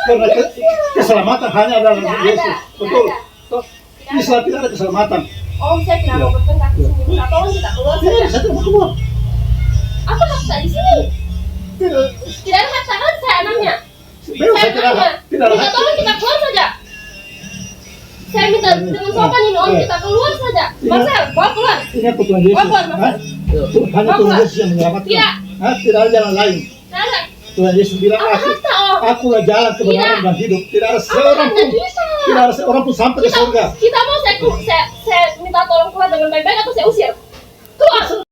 Karena keselamatan hanya adalah Tidak Yesus. ada, Betul. tidak Toh, ada. Islam tidak ada keselamatan. Om, saya tidak mau bertengkar di sini. Minta tolong kita keluar Tidak, saja. saya tidak mau keluar. Apa hakta di sini? Tidak, Tidak ada hakta kan saya anaknya. bebas, Saya saya tidak anaknya. tidak ada Minta hak. tolong kita keluar saja. Saya minta dengan sopan ini om kita keluar saja. Marcel, bawa keluar. Ini aku Tuhan Yesus. Bawa keluar, Marcel. Hanya Tuhan Yesus yang menyelamatkan. Tidak. Tidak ada jalan lain. Tidak ada. Tuhan Yesus bilang, Apa hakta om? akulah jalan kebenaran Tidak. dan hidup. Tidak ada Apa seorang hakta pun, bisa? tidak ada seorang pun sampai ke surga. Kita mau saya minta tolong keluar dengan baik-baik atau saya usir? Keluar.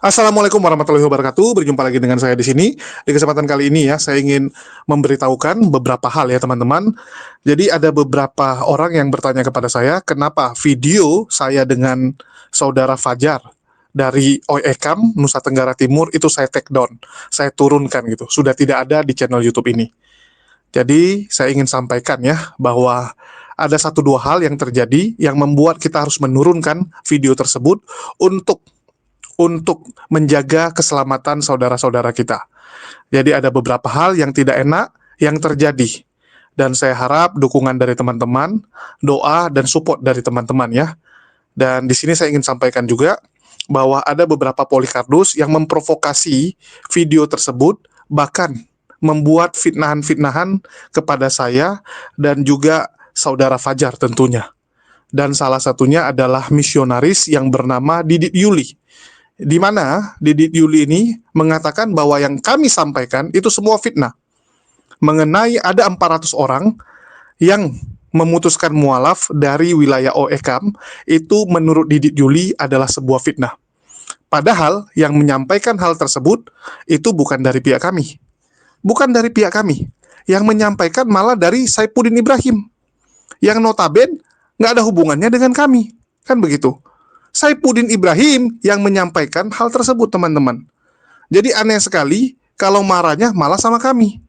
Assalamualaikum warahmatullahi wabarakatuh. Berjumpa lagi dengan saya di sini. Di kesempatan kali ini ya, saya ingin memberitahukan beberapa hal ya teman-teman. Jadi ada beberapa orang yang bertanya kepada saya, kenapa video saya dengan saudara Fajar dari OECAM Nusa Tenggara Timur itu saya take down, saya turunkan gitu. Sudah tidak ada di channel YouTube ini. Jadi saya ingin sampaikan ya bahwa ada satu dua hal yang terjadi yang membuat kita harus menurunkan video tersebut untuk menjaga keselamatan saudara-saudara kita. Jadi ada beberapa hal yang tidak enak yang terjadi. Dan saya harap dukungan dari teman-teman, doa dan support dari teman-teman ya. Dan di sini saya ingin sampaikan juga bahwa ada beberapa polikardus yang memprovokasi video tersebut, bahkan membuat fitnahan-fitnahan kepada saya dan juga saudara Fajar tentunya. Dan salah satunya adalah misionaris yang bernama Didit Yuli. Di mana Didit Yuli ini mengatakan bahwa yang kami sampaikan itu semua fitnah. Mengenai ada 400 orang yang memutuskan mualaf dari wilayah OECAM, itu menurut Didit Yuli adalah sebuah fitnah. Padahal yang menyampaikan hal tersebut itu bukan dari pihak kami. Bukan dari pihak kami. Yang menyampaikan malah dari Saifuddin Ibrahim. Yang notaben nggak ada hubungannya dengan kami. Kan begitu. Saifuddin Ibrahim yang menyampaikan hal tersebut, teman-teman. Jadi aneh sekali kalau marahnya malah sama kami.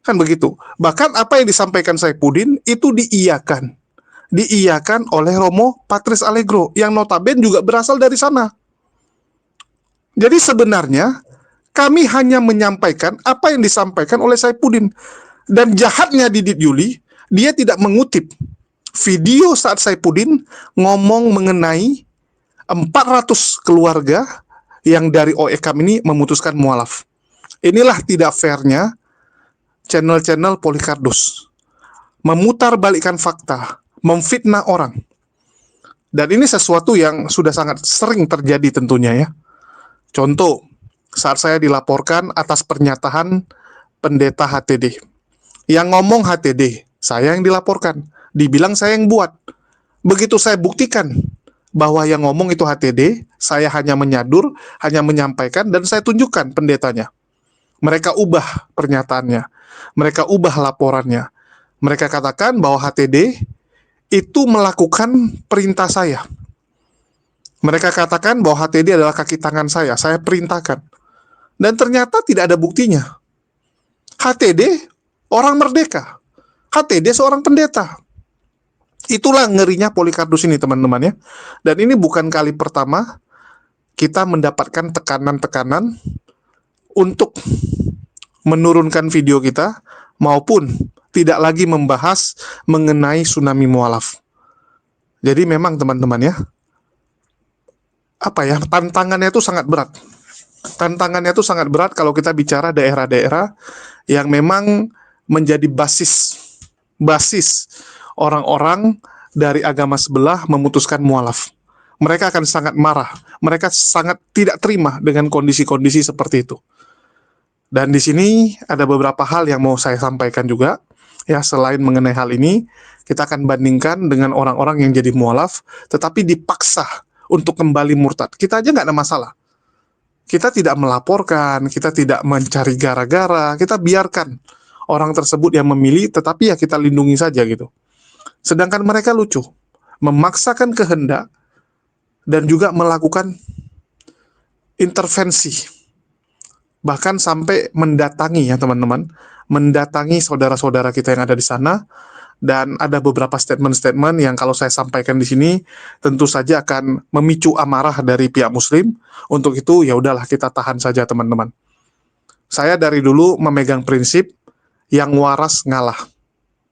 Kan begitu. Bahkan apa yang disampaikan Saifuddin itu diiyakan. Diiyakan oleh Romo Patris Allegro yang notaben juga berasal dari sana. Jadi sebenarnya kami hanya menyampaikan apa yang disampaikan oleh Saifuddin. Dan jahatnya Didit Yuli, dia tidak mengutip video saat Saifuddin ngomong mengenai 400 keluarga yang dari OECAM ini memutuskan mualaf. Inilah tidak fairnya channel-channel polikardus. Memutarbalikkan fakta, memfitnah orang. Dan ini sesuatu yang sudah sangat sering terjadi tentunya ya. Contoh, saat saya dilaporkan atas pernyataan pendeta HTD. Yang ngomong HTD, saya yang dilaporkan. Dibilang saya yang buat. Begitu saya buktikan bahwa yang ngomong itu HTD, saya hanya menyadur, hanya menyampaikan, dan saya tunjukkan pendetanya. Mereka ubah pernyataannya. Mereka ubah laporannya. Mereka katakan bahwa HTD itu melakukan perintah saya. Mereka katakan bahwa HTD adalah kaki tangan saya perintahkan. Dan ternyata tidak ada buktinya. HTD orang merdeka. HTD seorang pendeta. Itulah ngerinya polikardus ini teman-teman ya. Dan ini bukan kali pertama kita mendapatkan tekanan-tekanan untuk menurunkan video kita maupun tidak lagi membahas mengenai tsunami mualaf. Jadi memang teman-teman ya, tantangannya itu sangat berat. Tantangannya itu sangat berat kalau kita bicara daerah-daerah yang memang menjadi basis orang-orang dari agama sebelah memutuskan mualaf. Mereka akan sangat marah. Mereka sangat tidak terima dengan kondisi-kondisi seperti itu. Dan di sini ada beberapa hal yang mau saya sampaikan juga. Ya, selain mengenai hal ini, kita akan bandingkan dengan orang-orang yang jadi mualaf, tetapi dipaksa untuk kembali murtad. Kita aja nggak ada masalah. Kita tidak melaporkan, kita tidak mencari gara-gara, kita biarkan orang tersebut yang memilih, tetapi ya kita lindungi saja gitu. Sedangkan mereka lucu, memaksakan kehendak dan juga melakukan intervensi. Bahkan sampai mendatangi ya teman-teman, mendatangi saudara-saudara kita yang ada di sana. Dan ada beberapa statement-statement yang kalau saya sampaikan di sini tentu saja akan memicu amarah dari pihak muslim. Untuk itu ya udahlah kita tahan saja teman-teman. Saya dari dulu memegang prinsip yang waras ngalah.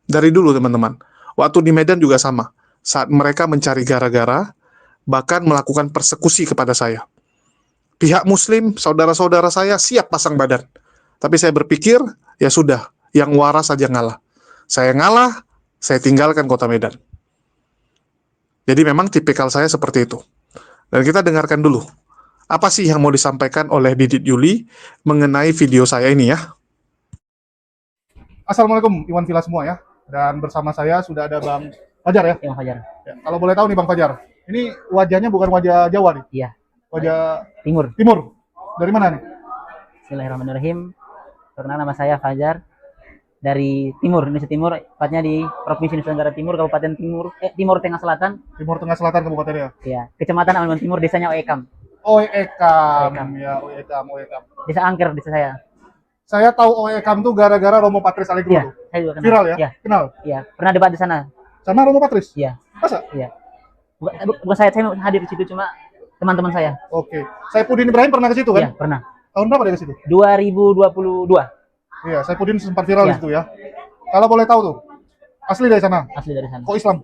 Dari dulu teman-teman. Waktu di Medan juga sama. Saat mereka mencari gara-gara, bahkan melakukan persekusi kepada saya. Pihak Muslim, saudara-saudara saya siap pasang badan. Tapi saya berpikir, ya sudah, yang waras saja ngalah. Saya ngalah, saya tinggalkan kota Medan. Jadi memang tipikal saya seperti itu. Dan kita dengarkan dulu. Apa sih yang mau disampaikan oleh Didit Yuli mengenai video saya ini ya? Assalamualaikum Iwan Villa semua ya. Dan bersama saya sudah ada Bang Fajar ya. Bang Fajar. Ya, kalau boleh tahu nih Bang Fajar, ini wajahnya bukan wajah Jawa nih. Iya. Wajah Timur. Timur. Dari mana nih? Bismillahirrahmanirrahim. Perkenalkan, nama saya Fajar dari Timur, Indonesia Timur, tepatnya di Provinsi Nusa Tenggara Timur, Kabupaten Timur Tengah Selatan. Timur Tengah Selatan kabupatennya. Ya, Kecamatan Aman Timur, desanya Oekam. Oekam. Oekam. Ya, Oekam. Desa Angker, desa saya. Saya tahu Oekam tuh gara-gara Romo Patris Allegro Iya, tuh. saya juga kenal. Viral ya? Iya, Kenal. iya. Pernah debat di sana. Sama Romo Patris? Iya, Masa? iya. Bukan saya hadir di situ, cuma teman-teman saya. Oke. Saipudin Ibrahim pernah ke situ kan? Iya, pernah. Tahun berapa dia ke situ? 2022. Iya, Saipudin sempat viral Iya. di situ ya. Kalau boleh tahu tuh, asli dari sana. Asli dari sana. Kok Islam?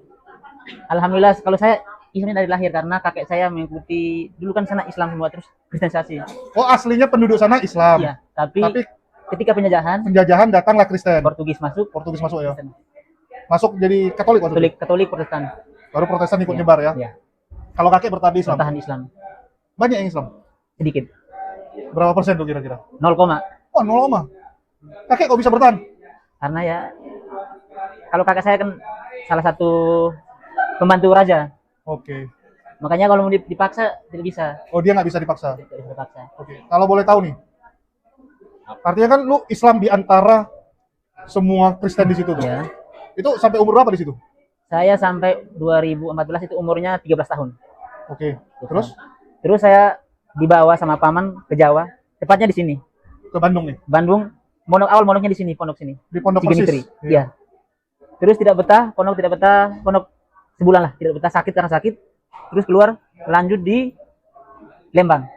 Alhamdulillah, kalau saya Islamnya dari lahir karena kakek saya mengikuti dulu kan sana Islam semua, terus kristenisasi. Oh, aslinya penduduk sana Islam. Iya, tapi Tapi ketika penjajahan penjajahan datanglah Kristen. Portugis masuk, Portugis masuk ya. Masuk jadi Katolik waktu itu. Katolik Protestan. Baru Protestan ikut Iya, nyebar ya. iya. Kalau kakek bertahan di Islam. Bertahan Islam Banyak yang Islam. sedikit. Berapa persen tuh kira-kira? 0, Wah, 0, kakek kok bisa bertahan? karena ya kalau kakak saya kan salah satu pembantu raja. Oke. Makanya kalau mau dipaksa tidak bisa. Oh, dia nggak bisa dipaksa. Tidak bisa dipaksa. Oke. Kalau boleh tahu nih, artinya kan lu Islam di antara semua Kristen di situ tuh. Ya. Itu sampai umur berapa di situ? Saya sampai 2014 itu umurnya 13 tahun. Oke. Terus Terus saya dibawa sama paman ke Jawa, tepatnya di sini. ke Bandung nih, Bandung, mondoknya di sini, pondok sini. di Pondok Cigemitri. Persis. Iya. Terus tidak betah, pondok sebulan lah, tidak betah, sakit karena sakit. Terus keluar, lanjut di Lembang.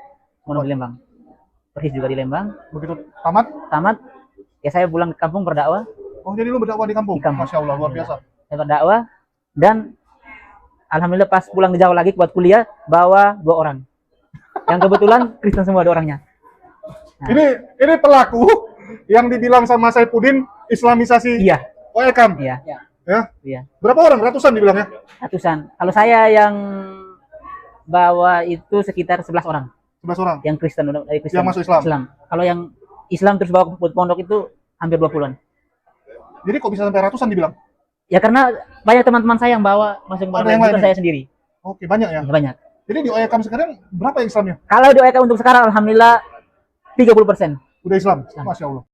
Pondok di Lembang. Persis juga di Lembang. Begitu tamat, Tamat, ya saya pulang ke kampung berdakwah. oh jadi lu berdakwah di kampung? Di kampung. Masya Allah, luar biasa. Saya berdakwah dan alhamdulillah pas pulang ke Jawa lagi buat kuliah bawa 2 orang. Yang kebetulan Kristen semua 2 orangnya. Nah. Ini pelaku yang dibilang sama Saipudin Islamisasi Iya, Oekam. iya, Ya? iya. Berapa orang? Ratusan dibilang ya? Ratusan. Kalau saya yang bawa itu sekitar 11 orang 11 orang. yang Kristen dari Kristen. Yang masuk Islam. Kalau yang Islam terus bawa ke pondok itu hampir 20-an. Jadi kok bisa sampai ratusan dibilang? Ya karena banyak teman-teman saya yang bawa masuk ke pondok, Ada yang bukan lain saya sendiri. Oke, banyak ya. Ya, banyak. Jadi di Oekam sekarang berapa yang Islamnya? Kalau di OEK untuk sekarang alhamdulillah 30%. Udah Islam? Masya Allah.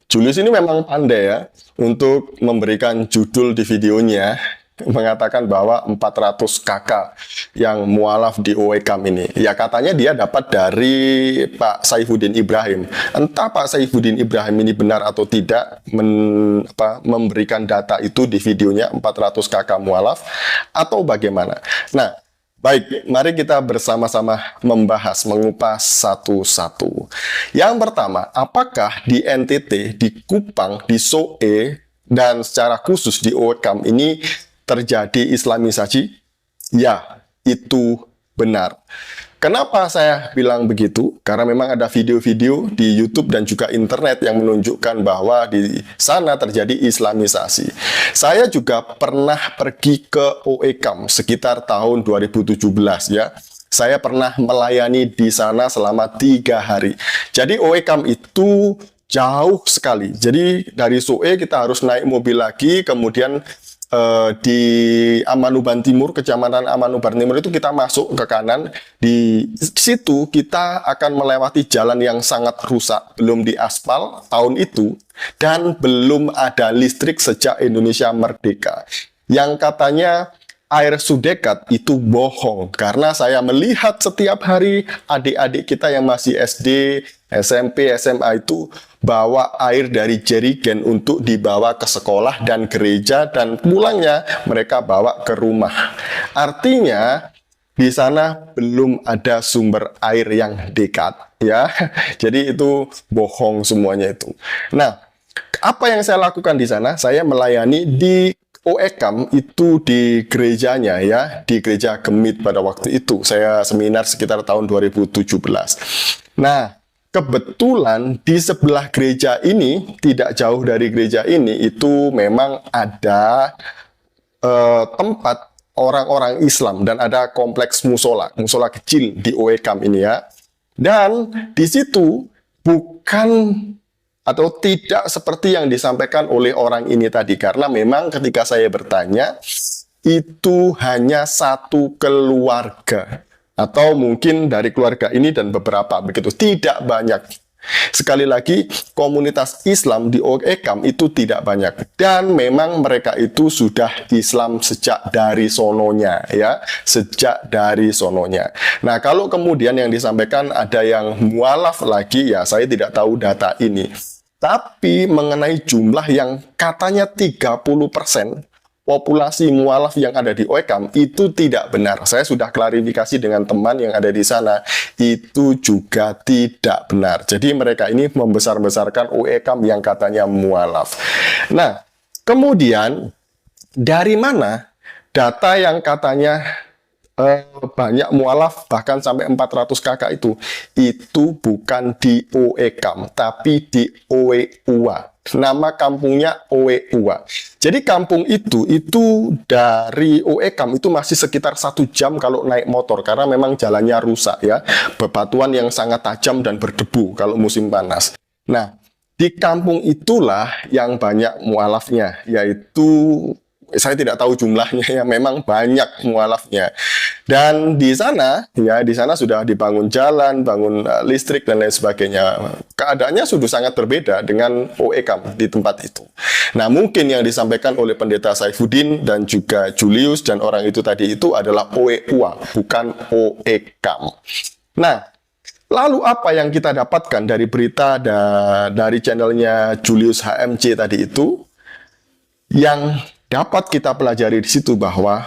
Julius ini memang pandai ya untuk memberikan judul di videonya, mengatakan bahwa 400 kakak yang mualaf di Oekam ini. Ya katanya dia dapat dari Pak Saifuddin Ibrahim. Entah Pak Saifuddin Ibrahim ini benar atau tidak memberikan data itu di videonya 400 kakak mualaf atau bagaimana. Nah, baik, mari kita bersama-sama membahas, mengupas satu-satu. Yang pertama, apakah di NTT, di Kupang, di Soe, dan secara khusus di Oekam ini terjadi Islamisasi? Ya, itu benar. Kenapa saya bilang begitu? Karena memang ada video-video di YouTube dan juga internet yang menunjukkan bahwa di sana terjadi Islamisasi. Saya juga pernah pergi ke Oekam sekitar tahun 2017 ya. Saya pernah melayani di sana selama 3 hari. Jadi Oekam itu jauh sekali. Jadi dari Soe kita harus naik mobil lagi, kemudian di Amanuban Timur, Kecamatan Amanuban Timur itu kita masuk ke kanan. Di situ kita akan melewati jalan yang sangat rusak, belum diaspal tahun itu, dan belum ada listrik sejak Indonesia merdeka. Yang katanya air Sudekat itu bohong, karena saya melihat setiap hari adik-adik kita yang masih SD, SMP, SMA itu bawa air dari jerigen untuk dibawa ke sekolah dan gereja, dan pulangnya mereka bawa ke rumah. Artinya di sana belum ada sumber air yang dekat ya. Jadi itu bohong semuanya itu. Nah, apa yang saya lakukan di sana? Saya melayani di OEKAM itu di gerejanya ya, di gereja Gemit pada waktu itu. Saya seminar sekitar tahun 2017. Nah, kebetulan di sebelah gereja ini, tidak jauh dari gereja ini, itu memang ada tempat orang-orang Islam dan ada kompleks musola kecil di OEKAM ini ya. Dan di situ bukan atau tidak seperti yang disampaikan oleh orang ini tadi, karena memang ketika saya bertanya itu hanya satu keluarga atau mungkin dari keluarga ini dan beberapa begitu, tidak banyak. Sekali lagi, komunitas Islam di OEKAM itu tidak banyak, dan memang mereka itu sudah Islam sejak dari sononya ya, sejak dari sononya. Nah, kalau kemudian yang disampaikan ada yang mualaf lagi ya, saya tidak tahu data ini. Tapi mengenai jumlah yang katanya 30% populasi mualaf yang ada di OEKAM itu tidak benar. Saya sudah klarifikasi dengan teman yang ada di sana, itu juga tidak benar. Jadi mereka ini membesar-besarkan OEKAM yang katanya mualaf. Nah, kemudian dari mana data yang katanya banyak mualaf bahkan sampai 400 kakak itu bukan di OEKAM tapi di OEUA. Nama kampungnya OEUA. Jadi kampung itu dari OEKAM itu masih sekitar 1 jam kalau naik motor, karena memang jalannya rusak ya, bebatuan yang sangat tajam dan berdebu kalau musim panas. Nah, di kampung itulah yang banyak mualafnya, yaitu saya tidak tahu jumlahnya ya, memang banyak mualafnya. Dan di sana ya, di sana sudah dibangun jalan, bangun listrik dan lain sebagainya. Keadaannya sudah sangat berbeda dengan OEKAM di tempat itu. Nah, mungkin yang disampaikan oleh Pendeta Saifuddin dan juga Julius dan orang itu tadi itu adalah OEUA, bukan OEKAM. Nah, lalu apa yang kita dapatkan dari berita dari channelnya Julius HMC tadi itu? Yang dapat kita pelajari di situ bahwa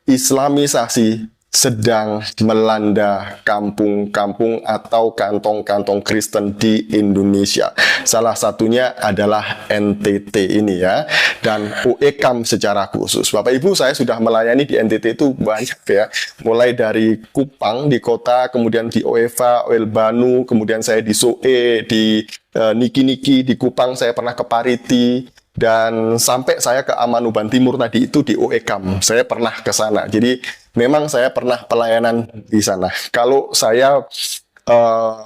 Islamisasi sedang melanda kampung-kampung atau kantong-kantong Kristen di Indonesia. Salah satunya adalah NTT ini ya, dan OEKAM secara khusus. Bapak Ibu, saya sudah melayani di NTT itu banyak ya, mulai dari Kupang di kota, kemudian di OEVA, Oelbanu, kemudian saya di Soe, di Niki-Niki, di Kupang saya pernah ke Pariti, dan sampai saya ke Amanuban Timur tadi itu di OEKAM. Saya pernah ke sana. Jadi memang saya pernah pelayanan di sana. Kalau saya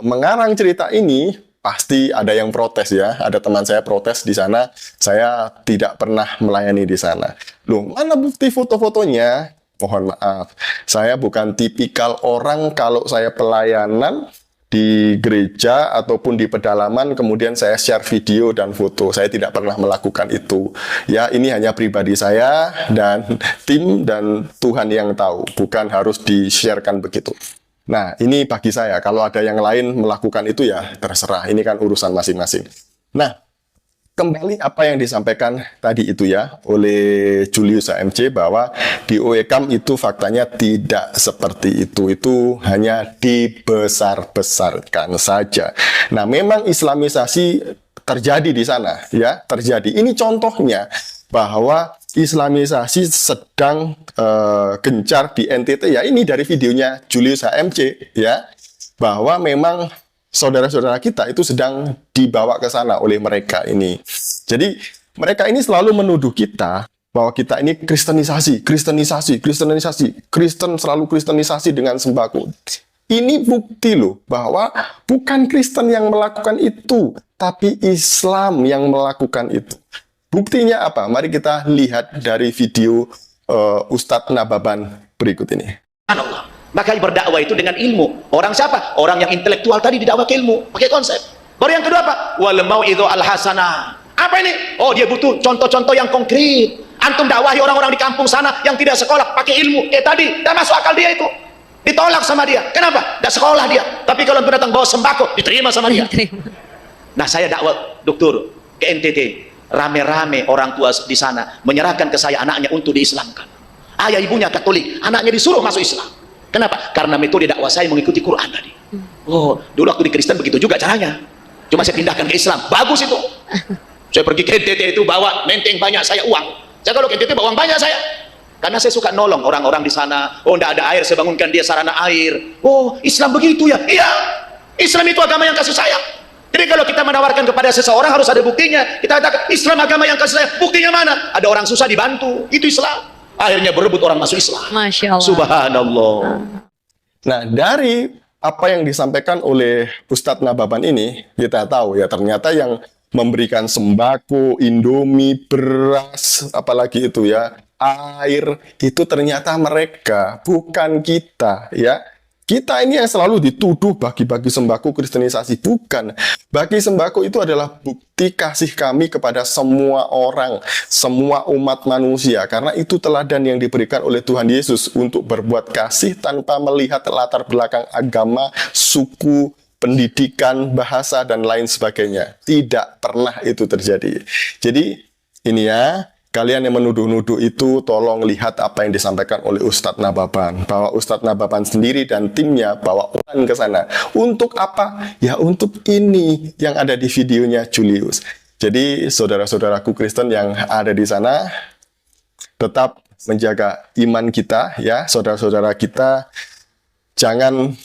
mengarang cerita ini, pasti ada yang protes ya. Ada teman saya protes di sana. Saya tidak pernah melayani di sana. Loh, mana bukti foto-fotonya? Mohon maaf, saya bukan tipikal orang kalau saya pelayanan di gereja ataupun di pedalaman kemudian saya share video dan foto. Saya tidak pernah melakukan itu ya. Ini hanya pribadi saya dan tim dan Tuhan yang tahu, bukan harus di-sharekan begitu. Nah, ini bagi saya. Kalau ada yang lain melakukan itu ya terserah, ini kan urusan masing-masing. Nah, kembali apa yang disampaikan tadi itu ya oleh Julius HMC, bahwa di OEKAM itu faktanya tidak seperti itu. Itu hanya dibesar-besarkan saja. Nah, memang Islamisasi terjadi di sana ya, terjadi. Ini contohnya bahwa Islamisasi sedang gencar di NTT ya. Ini dari videonya Julius HMC ya, bahwa memang saudara-saudara kita itu sedang dibawa ke sana oleh mereka ini. Jadi mereka ini selalu menuduh kita bahwa kita ini kristenisasi, Kristen selalu kristenisasi dengan sembako. Ini bukti loh bahwa bukan Kristen yang melakukan itu, tapi Islam yang melakukan itu. Buktinya apa? Mari kita lihat dari video Ustadz Nababan berikut ini. Allah. Maka berdakwah itu dengan ilmu. Orang siapa? Orang yang intelektual tadi didakwah ke ilmu, pakai konsep. Baru yang kedua apa? Wal mau'idhu al-hasanah. Apa ini? Oh, dia butuh contoh-contoh yang konkret. Antum dakwahi orang-orang di kampung sana yang tidak sekolah, pakai ilmu. Tadi, tidak masuk akal dia itu. Ditolak sama dia. Kenapa? Tidak sekolah dia. Tapi kalau antum datang bawa sembako, diterima sama dia. Nah, saya dakwah dokter ke NTT. Rame-rame orang tua di sana menyerahkan ke saya anaknya untuk diislamkan. Ayah ibunya Katolik, anaknya disuruh masuk Islam. Kenapa? Karena metode dakwah saya mengikuti Quran tadi. Oh, dulu waktu di Kristen begitu juga caranya. Cuma saya pindahkan ke Islam. Bagus itu. Saya pergi ke NTT itu bawa menteng banyak saya uang. Saya kalau ke NTT bawa uang banyak saya. Karena saya suka nolong orang-orang di sana. Oh, tidak ada air, saya bangunkan dia sarana air. Oh, Islam begitu ya? Iya. Islam itu agama yang kasih sayang. Jadi kalau kita menawarkan kepada seseorang harus ada buktinya. Kita katakan Islam agama yang kasih sayang. Buktinya mana? Ada orang susah dibantu. Itu Islam. Akhirnya berebut orang masuk Islam. Masya Allah. Subhanallah. Nah, dari apa yang disampaikan oleh Ustadz Nababan ini, kita tahu ya ternyata yang memberikan sembako, indomie, beras, apalagi itu ya, air, itu ternyata mereka, bukan kita ya. Kita ini yang selalu dituduh bagi-bagi sembako kristenisasi. Bukan. Bagi sembako itu adalah bukti kasih kami kepada semua orang, semua umat manusia. Karena itu teladan yang diberikan oleh Tuhan Yesus untuk berbuat kasih tanpa melihat latar belakang agama, suku, pendidikan, bahasa, dan lain sebagainya. Tidak pernah itu terjadi. Jadi, ini ya, kalian yang menuduh-nuduh itu tolong lihat apa yang disampaikan oleh Ustadz Nababan. Bahwa Ustadz Nababan sendiri dan timnya bawa orang ke sana. Untuk apa? Ya untuk ini yang ada di videonya Julius. Jadi saudara-saudaraku Kristen yang ada di sana, tetap menjaga iman kita ya. Saudara-saudara kita jangan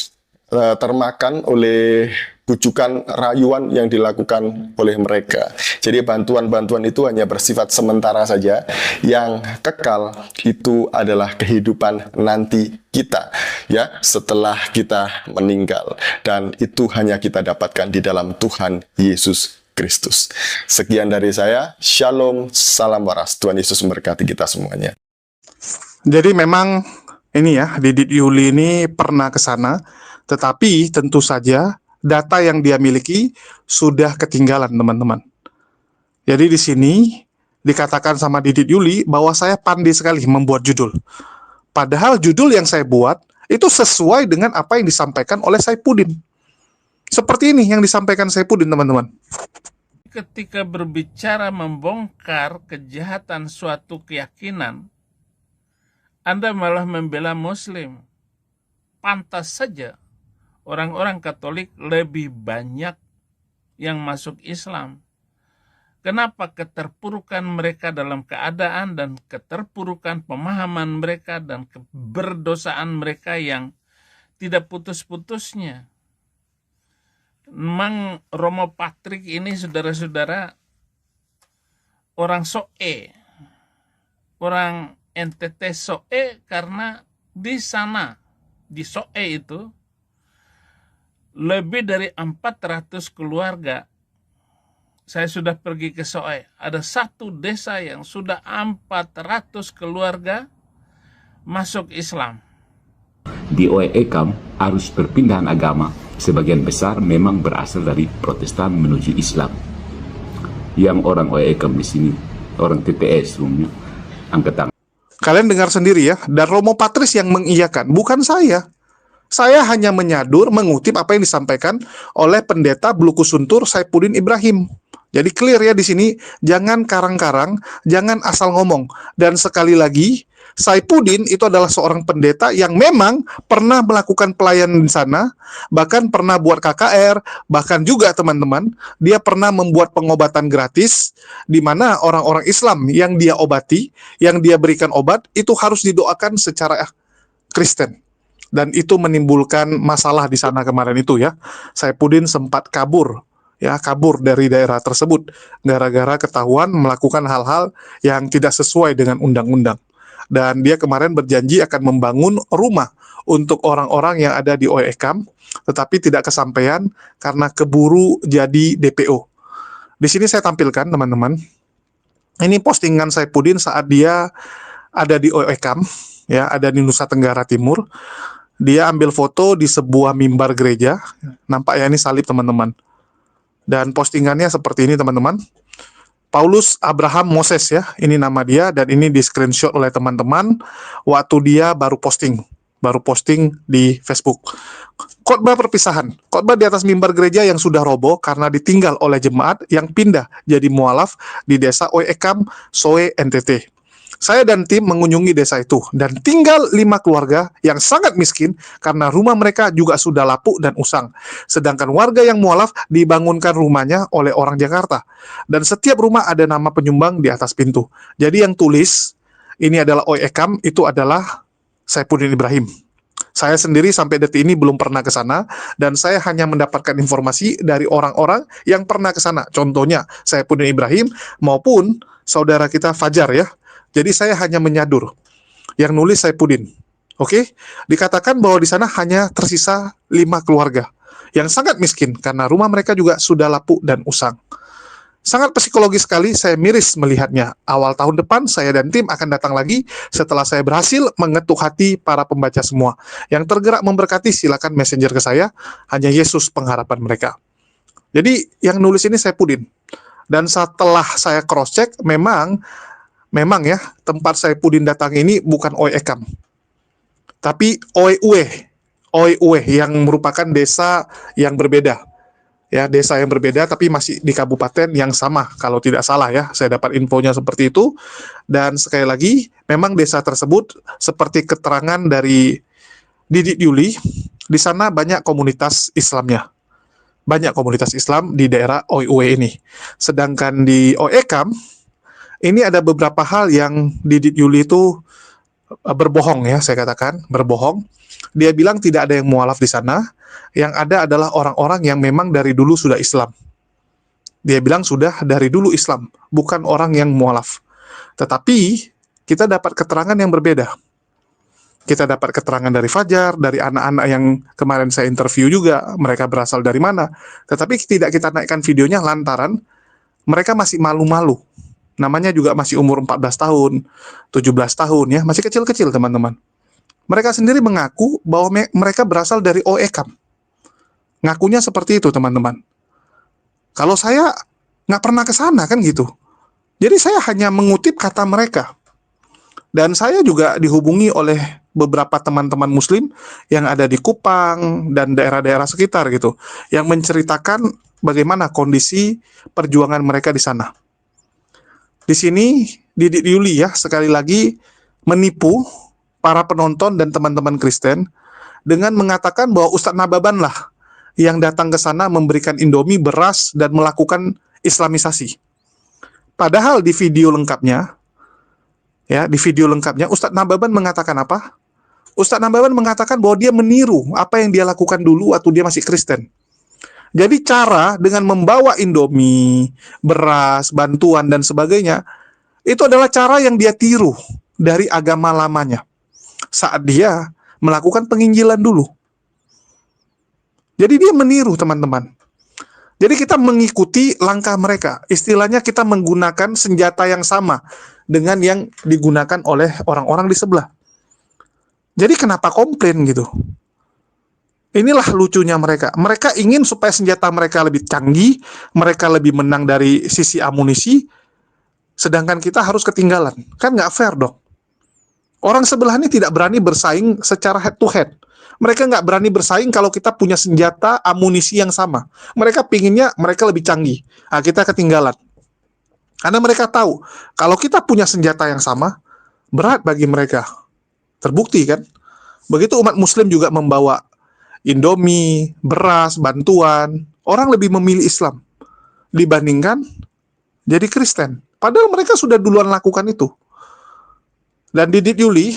termakan oleh bujukan rayuan yang dilakukan oleh mereka. Jadi bantuan-bantuan itu hanya bersifat sementara saja. Yang kekal itu adalah kehidupan nanti kita ya setelah kita meninggal, dan itu hanya kita dapatkan di dalam Tuhan Yesus Kristus. Sekian dari saya. Shalom, salam waras. Tuhan Yesus memberkati kita semuanya. Jadi memang ini ya, Didit Yuli ini pernah ke sana, tetapi tentu saja data yang dia miliki sudah ketinggalan, teman-teman. Jadi di sini dikatakan sama Didit Yuli bahwa saya pandai sekali membuat judul. Padahal judul yang saya buat itu sesuai dengan apa yang disampaikan oleh Saifuddin. Seperti ini yang disampaikan Saifuddin, teman-teman. Ketika berbicara membongkar kejahatan suatu keyakinan, Anda malah membela Muslim. Pantas saja orang-orang Katolik lebih banyak yang masuk Islam. Kenapa keterpurukan mereka dalam keadaan dan keterpurukan pemahaman mereka dan keberdosaan mereka yang tidak putus-putusnya? Memang Romo Patrick ini, saudara-saudara, orang Soe, orang NTT Soe, karena di sana, di Soe itu, lebih dari 400 keluarga. Saya sudah pergi ke Soe. Ada satu desa yang sudah 400 keluarga masuk Islam. Di OEKAM arus perpindahan agama sebagian besar memang berasal dari Protestan menuju Islam. Yang orang OEKAM di sini, orang TTS umumnya, angkat tangan. Kalian dengar sendiri ya, dan Romo Patris yang mengiyakan, bukan saya. Saya hanya menyadur, mengutip apa yang disampaikan oleh pendeta Blukusuntur Saifuddin Ibrahim. Jadi clear ya di sini, jangan karang-karang, jangan asal ngomong. Dan sekali lagi, Saifuddin itu adalah seorang pendeta yang memang pernah melakukan pelayanan di sana, bahkan pernah buat KKR, bahkan juga teman-teman, dia pernah membuat pengobatan gratis, di mana orang-orang Islam yang dia obati, yang dia berikan obat, itu harus didoakan secara Kristen. Dan itu menimbulkan masalah di sana kemarin itu ya. Saifuddin sempat kabur dari daerah tersebut gara-gara ketahuan melakukan hal-hal yang tidak sesuai dengan undang-undang. Dan dia kemarin berjanji akan membangun rumah untuk orang-orang yang ada di OEKAM, tetapi tidak kesampaian karena keburu jadi DPO. Di sini saya tampilkan, teman-teman. Ini postingan Saifuddin saat dia ada di OEKAM, ya, ada di Nusa Tenggara Timur. Dia ambil foto di sebuah mimbar gereja. Nampak ya, ini salib, teman-teman. Dan postingannya seperti ini, teman-teman. Paulus Abraham Moses ya, ini nama dia, dan ini di screenshot oleh teman-teman waktu dia baru posting di Facebook. Khotbah perpisahan, khotbah di atas mimbar gereja yang sudah roboh karena ditinggal oleh jemaat yang pindah jadi mualaf di desa OEKAM Soe NTT. Saya dan tim mengunjungi desa itu dan tinggal 5 keluarga yang sangat miskin karena rumah mereka juga sudah lapuk dan usang. Sedangkan warga yang mualaf dibangunkan rumahnya oleh orang Jakarta. Dan setiap rumah ada nama penyumbang di atas pintu. Jadi yang tulis ini adalah OECAM itu adalah Saifuddin Ibrahim. Saya sendiri sampai detik ini belum pernah ke sana dan saya hanya mendapatkan informasi dari orang-orang yang pernah ke sana. Contohnya Saifuddin Ibrahim maupun saudara kita Fajar ya. Jadi saya hanya menyadur. Yang nulis Saifuddin. Oke? Dikatakan bahwa di sana hanya tersisa 5 keluarga yang sangat miskin karena rumah mereka juga sudah lapuk dan usang. Sangat psikologis sekali, saya miris melihatnya. Awal tahun depan, saya dan tim akan datang lagi setelah saya berhasil mengetuk hati para pembaca semua. Yang tergerak memberkati, silakan messenger ke saya. Hanya Yesus pengharapan mereka. Jadi, yang nulis ini Saifuddin. Dan setelah saya cross-check, memang ya, tempat Saifuddin datang ini bukan OECAM. Tapi Oe yang merupakan desa yang berbeda. Ya, desa yang berbeda tapi masih di kabupaten yang sama kalau tidak salah ya. Saya dapat infonya seperti itu. Dan sekali lagi, memang desa tersebut seperti keterangan dari Didik Yuli, di sana banyak komunitas Islamnya. Banyak komunitas Islam di daerah Oe ini. Sedangkan di OECAM ini ada beberapa hal yang Didik Yuli itu berbohong ya, saya katakan, berbohong. Dia bilang tidak ada yang mualaf di sana. Yang ada adalah orang-orang yang memang dari dulu sudah Islam. Dia bilang sudah dari dulu Islam, bukan orang yang mualaf. Tetapi kita dapat keterangan yang berbeda. Kita dapat keterangan dari Fajar, dari anak-anak yang kemarin saya interview juga, mereka berasal dari mana. Tetapi tidak kita naikkan videonya lantaran mereka masih malu-malu. Namanya juga masih umur 14 tahun, 17 tahun ya, masih kecil-kecil teman-teman. Mereka sendiri mengaku bahwa mereka berasal dari OECAM. Ngakunya seperti itu teman-teman. Kalau saya nggak pernah ke sana kan gitu. Jadi saya hanya mengutip kata mereka. Dan saya juga dihubungi oleh beberapa teman-teman muslim yang ada di Kupang dan daerah-daerah sekitar gitu. Yang menceritakan bagaimana kondisi perjuangan mereka di sana. Di sini Didik Yuli ya sekali lagi menipu para penonton dan teman-teman Kristen dengan mengatakan bahwa Ustadz Nababan lah yang datang ke sana memberikan Indomie, beras, dan melakukan Islamisasi. Padahal di video lengkapnya, Ustadz Nababan mengatakan apa? Ustadz Nababan mengatakan bahwa dia meniru apa yang dia lakukan dulu waktu dia masih Kristen. Jadi cara dengan membawa Indomie, beras, bantuan, dan sebagainya, itu adalah cara yang dia tiru dari agama lamanya. Saat dia melakukan penginjilan dulu. Jadi dia meniru teman-teman. Jadi kita mengikuti langkah mereka. Istilahnya kita menggunakan senjata yang sama dengan yang digunakan oleh orang-orang di sebelah. Jadi kenapa komplain gitu? Inilah lucunya mereka. Mereka ingin supaya senjata mereka lebih canggih, mereka lebih menang dari sisi amunisi, sedangkan kita harus ketinggalan. Kan nggak fair dong. Orang sebelah ini tidak berani bersaing secara head to head. Mereka nggak berani bersaing kalau kita punya senjata amunisi yang sama. Mereka pinginnya mereka lebih canggih. Nah, kita ketinggalan. Karena mereka tahu, kalau kita punya senjata yang sama, berat bagi mereka. Terbukti kan? Begitu umat muslim juga membawa Indomie, beras, bantuan. Orang lebih memilih Islam dibandingkan jadi Kristen. Padahal mereka sudah duluan lakukan itu. Dan Didik Yuli,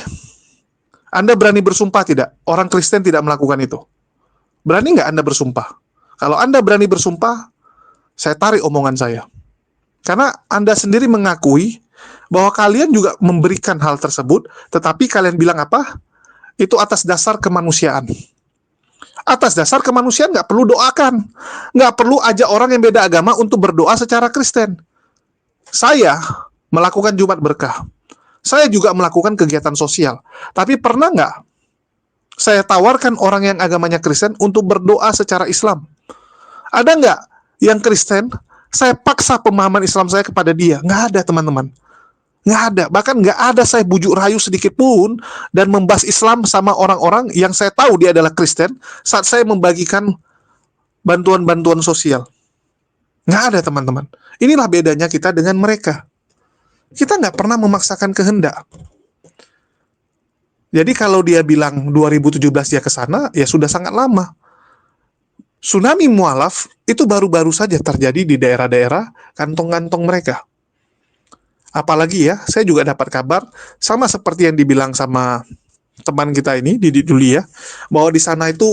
Anda berani bersumpah tidak? Orang Kristen tidak melakukan itu. Berani nggak Anda bersumpah? Kalau Anda berani bersumpah, saya tarik omongan saya. Karena Anda sendiri mengakui bahwa kalian juga memberikan hal tersebut, tetapi kalian bilang apa? Itu atas dasar kemanusiaan. Atas dasar kemanusiaan nggak perlu doakan. Nggak perlu ajak orang yang beda agama untuk berdoa secara Kristen. Saya melakukan Jumat Berkah. Saya juga melakukan kegiatan sosial. Tapi pernah nggak saya tawarkan orang yang agamanya Kristen untuk berdoa secara Islam? Ada nggak yang Kristen, saya paksa pemahaman Islam saya kepada dia? Nggak ada, teman-teman. Nggak ada. Bahkan nggak ada saya bujuk rayu sedikit pun dan membahas Islam sama orang-orang yang saya tahu dia adalah Kristen saat saya membagikan bantuan-bantuan sosial. Nggak ada, teman-teman. Inilah bedanya kita dengan mereka. Kita nggak pernah memaksakan kehendak. Jadi kalau dia bilang 2017 dia ke sana, ya sudah sangat lama. Tsunami mualaf itu baru-baru saja terjadi di daerah-daerah kantong-kantong mereka. Apalagi ya, saya juga dapat kabar, sama seperti yang dibilang sama teman kita ini, Didik Julia, bahwa di sana itu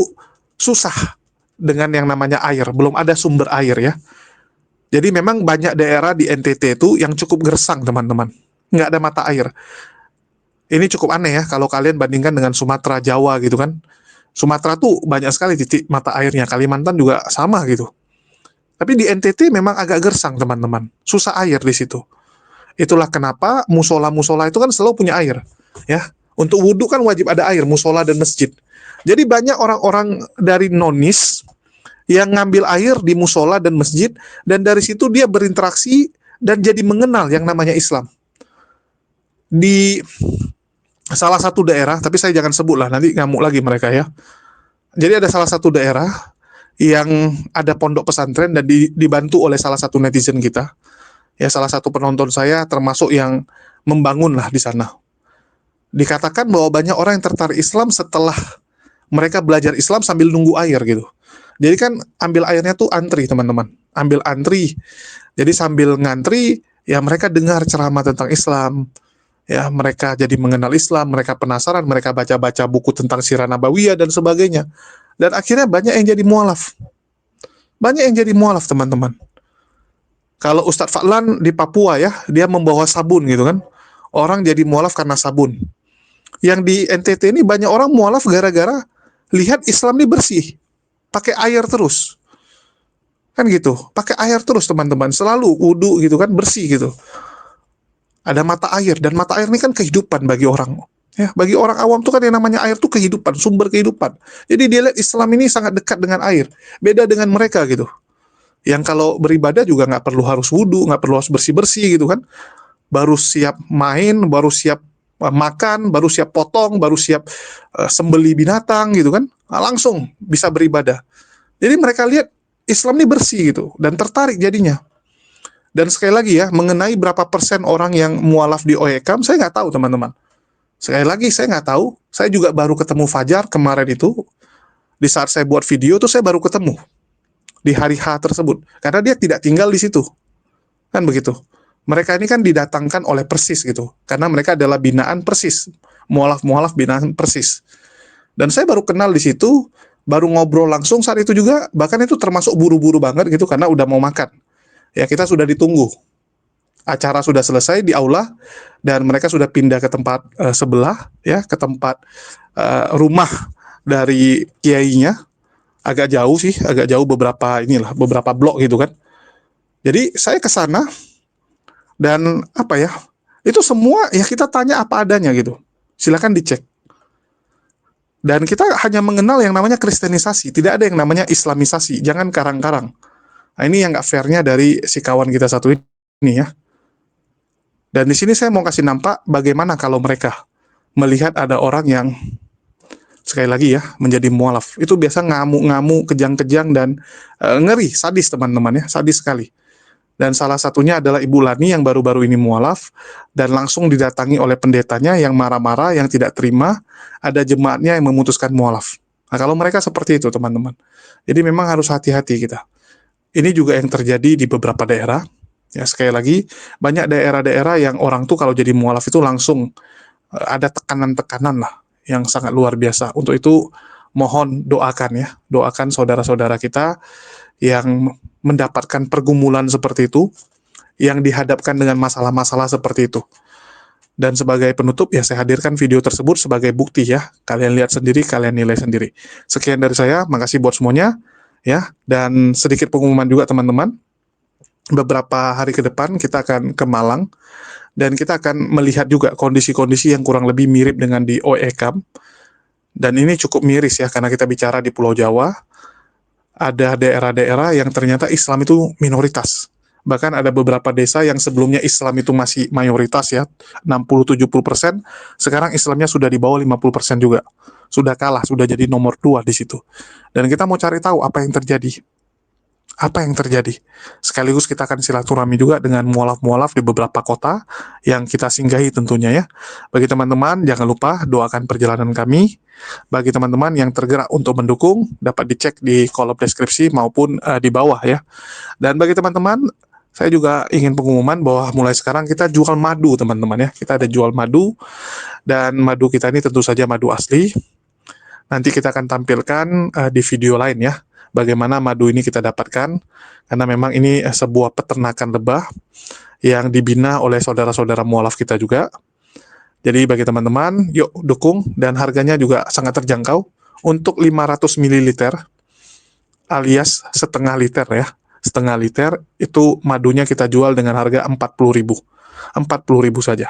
susah dengan yang namanya air, belum ada sumber air ya. Jadi memang banyak daerah di NTT itu yang cukup gersang, teman-teman. Nggak ada mata air. Ini cukup aneh ya, kalau kalian bandingkan dengan Sumatera, Jawa gitu kan. Sumatera tuh banyak sekali titik mata airnya, Kalimantan juga sama gitu. Tapi di NTT memang agak gersang, teman-teman. Susah air di situ. Itulah kenapa musola-musola itu kan selalu punya air. Ya, untuk wudhu kan wajib ada air, musola dan masjid. Jadi banyak orang-orang dari nonis yang ngambil air di musola dan masjid, dan dari situ dia berinteraksi dan jadi mengenal yang namanya Islam. Di salah satu daerah, tapi saya jangan sebut lah, nanti ngamuk lagi mereka ya. Jadi ada salah satu daerah yang ada pondok pesantren dan dibantu oleh salah satu netizen kita. Ya, salah satu penonton saya termasuk yang membangun lah di sana. Dikatakan bahwa banyak orang yang tertarik Islam setelah mereka belajar Islam sambil nunggu air gitu. Jadi kan ambil airnya tuh antri, teman-teman. Ambil antri. Jadi sambil ngantri, ya mereka dengar ceramah tentang Islam. Ya, mereka jadi mengenal Islam, mereka penasaran, mereka baca-baca buku tentang Sirah Nabawiyah dan sebagainya. Dan akhirnya banyak yang jadi mualaf. Banyak yang jadi mualaf, teman-teman. Kalau Ustadz Fadlan di Papua ya, dia membawa sabun gitu kan. Orang jadi mualaf karena sabun. Yang di NTT ini banyak orang mualaf gara-gara lihat Islam ini bersih. Pakai air terus. Kan gitu. Pakai air terus, teman-teman. Selalu wudu gitu kan, bersih gitu. Ada mata air, dan mata air ini kan kehidupan bagi orang. Ya, bagi orang awam tuh kan yang namanya air tuh kehidupan, sumber kehidupan. Jadi dia lihat Islam ini sangat dekat dengan air. Beda dengan mereka gitu. Yang kalau beribadah juga nggak perlu harus wudu, nggak perlu harus bersih-bersih gitu kan. Baru siap main, baru siap makan, baru siap potong, baru siap sembeli binatang gitu kan. Nah, langsung bisa beribadah. Jadi mereka lihat Islam ini bersih gitu, dan tertarik jadinya. Dan sekali lagi ya, mengenai berapa persen orang yang mualaf di OECAM, saya nggak tahu, teman-teman. Sekali lagi, saya nggak tahu. Saya juga baru ketemu Fajar kemarin itu. Di saat saya buat video tuh saya baru ketemu. Di hari H tersebut. Karena dia tidak tinggal di situ. Kan begitu. Mereka ini kan didatangkan oleh Persis gitu. Karena mereka adalah binaan Persis. Mualaf-mualaf binaan Persis. Dan saya baru kenal di situ, baru ngobrol langsung saat itu juga, bahkan itu termasuk buru-buru banget gitu, karena udah mau makan. Ya, kita sudah ditunggu. Acara sudah selesai di aula, dan mereka sudah pindah ke tempat sebelah, ya, ke tempat rumah dari kiainya. Agak jauh sih, agak jauh beberapa blok gitu kan. Jadi saya ke sana, dan apa ya, itu semua ya kita tanya apa adanya gitu. Silakan dicek. Dan kita hanya mengenal yang namanya kristenisasi, tidak ada yang namanya islamisasi. Jangan karang-karang. Nah, ini yang nggak fairnya dari si kawan kita satu ini ya. Dan di sini saya mau kasih nampak bagaimana kalau mereka melihat ada orang yang sekali lagi ya menjadi mualaf. Itu biasa ngamuk-ngamuk, kejang-kejang, dan ngeri, sadis, teman-teman ya, sadis sekali. Dan salah satunya adalah Ibu Lani yang baru-baru ini mualaf dan langsung didatangi oleh pendetanya yang marah-marah, yang tidak terima. Ada jemaatnya yang memutuskan mualaf. Nah, kalau mereka seperti itu, teman-teman. Jadi memang harus hati-hati kita. Ini juga yang terjadi di beberapa daerah. Ya, sekali lagi, banyak daerah-daerah yang orang tuh kalau jadi mualaf itu langsung ada tekanan-tekanan lah yang sangat luar biasa. Untuk itu mohon doakan ya, doakan saudara-saudara kita yang mendapatkan pergumulan seperti itu, yang dihadapkan dengan masalah-masalah seperti itu. Dan sebagai penutup ya saya hadirkan video tersebut sebagai bukti ya. Kalian lihat sendiri, kalian nilai sendiri. Sekian dari saya, makasih buat semuanya ya. Dan sedikit pengumuman juga teman-teman. Beberapa hari ke depan kita akan ke Malang dan kita akan melihat juga kondisi-kondisi yang kurang lebih mirip dengan di OECAM. Dan ini cukup miris ya karena kita bicara di Pulau Jawa. Ada daerah-daerah yang ternyata Islam itu minoritas. Bahkan ada beberapa desa yang sebelumnya Islam itu masih mayoritas ya, 60-70%, sekarang Islamnya sudah di bawah 50% juga. Sudah kalah, sudah jadi nomor 2 di situ. Dan kita mau cari tahu apa yang terjadi. apa yang terjadi. Sekaligus kita akan silaturahmi juga dengan mualaf-mualaf di beberapa kota yang kita singgahi tentunya ya. Bagi teman-teman, jangan lupa doakan perjalanan kami. Bagi teman-teman yang tergerak untuk mendukung, dapat dicek di kolom deskripsi maupun di bawah ya. Dan bagi teman-teman, saya juga ingin pengumuman bahwa mulai sekarang kita jual madu teman-teman ya. Kita ada jual madu, dan madu kita ini tentu saja madu asli. Nanti kita akan tampilkan di video lain ya, bagaimana madu ini kita dapatkan, karena memang ini sebuah peternakan lebah yang dibina oleh saudara-saudara mualaf kita juga. Jadi bagi teman-teman, yuk dukung, dan harganya juga sangat terjangkau. Untuk 500 ml alias setengah liter ya. Setengah liter itu madunya kita jual dengan harga 40.000. 40.000 saja.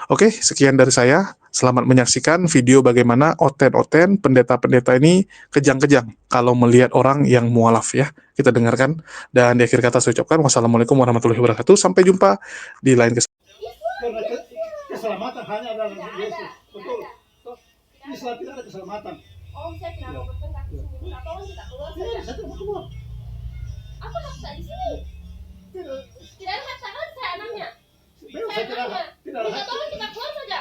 Oke, sekian dari saya. Selamat menyaksikan video bagaimana oten-oten pendeta-pendeta ini kejang-kejang kalau melihat orang yang mualaf ya. Kita dengarkan, dan di akhir kata saya ucapkan wassalamualaikum warahmatullahi wabarakatuh. Sampai jumpa di lain kesempatan. Karena keselamatan hanya adalah Yesus. Betul. Toh, Islam tidak ada keselamatan. Om, saya kenapa bertengkar di sini? Minta tolong kita keluar saja. Saya tidak mau keluar. Apa hak saya di sini? Tidak ada hak saya, saya anaknya. Saya tidak Minta ada. tolong kita keluar saja.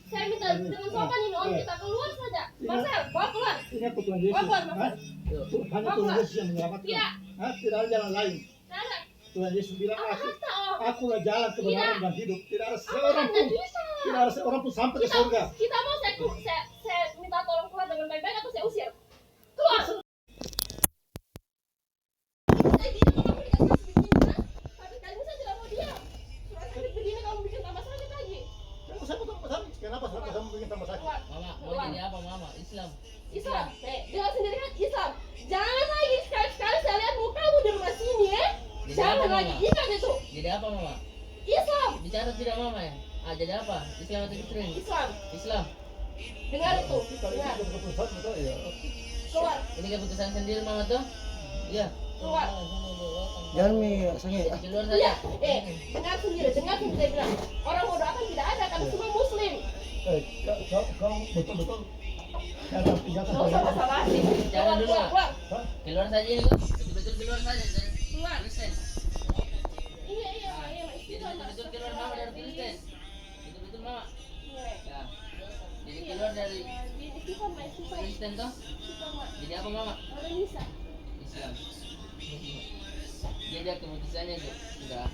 Saya minta dengan sopan ini, Om, kita keluar saja. Marcel, bawa keluar. Ingat Tuhan Yesus. Bawa keluar, Hah? Marcel. Hanya Tuhan Yesus yang menyelamatkan. Tidak. Hah? Tidak ada jalan lain. Tidak ada. Tuhan Yesus bilang, Apa haknya, Om? akulah jalan kebenaran dan hidup. Tidak ada Apa seorang haknya pun. bisa? Tidak ada seorang pun sampai ke surga. Kita mau saya minta tolong keluar dengan baik-baik atau saya usir? Keluar. Saya gini kalau kamu dikasih begini, ha? Tapi kali ini saya tidak mau diam. Surat sakit begini kamu bikin tambah sakit lagi. Kenapa kamu bikin tambah sakit? Keluar. Mama, mau Keluar. jadi apa mama? Islam. Islam. Dengar sendiri kan Islam. Jangan lagi sekali-sekali saya lihat mukamu di rumah sini ya. Jadi Jangan apa, lagi. Mama? Ingat itu. Jadi apa mama? Islam. Bicara tidak mama ya? Ah, jadi apa? Islam atau Kristen? Islam. Islam. Dengar itu. Dengar. Keluar. Ini keputusan sendiri mama tuh? Iya. Keluar. Jangan mi, sangat. Keluar saja. Iya. Dengar sendiri. Dengar sendiri saya bilang. Orang mau doakan tidak ada karena semua Muslim. Kau betul-betul jangan Nggak usah basa-basi. Jangan Keluar, dulu, keluar, Mak. keluar. Keluar saja ini kok. Betul-betul keluar saja. Jangan Keluar. Kristen. Iya, iya, iya. Jadi betul-betul keluar mama dari Kristen. Betul-betul mama. Ya. Jadi keluar dari Kristen toh? Jadi apa mama? Islam. Jadi keputusannya itu sudah.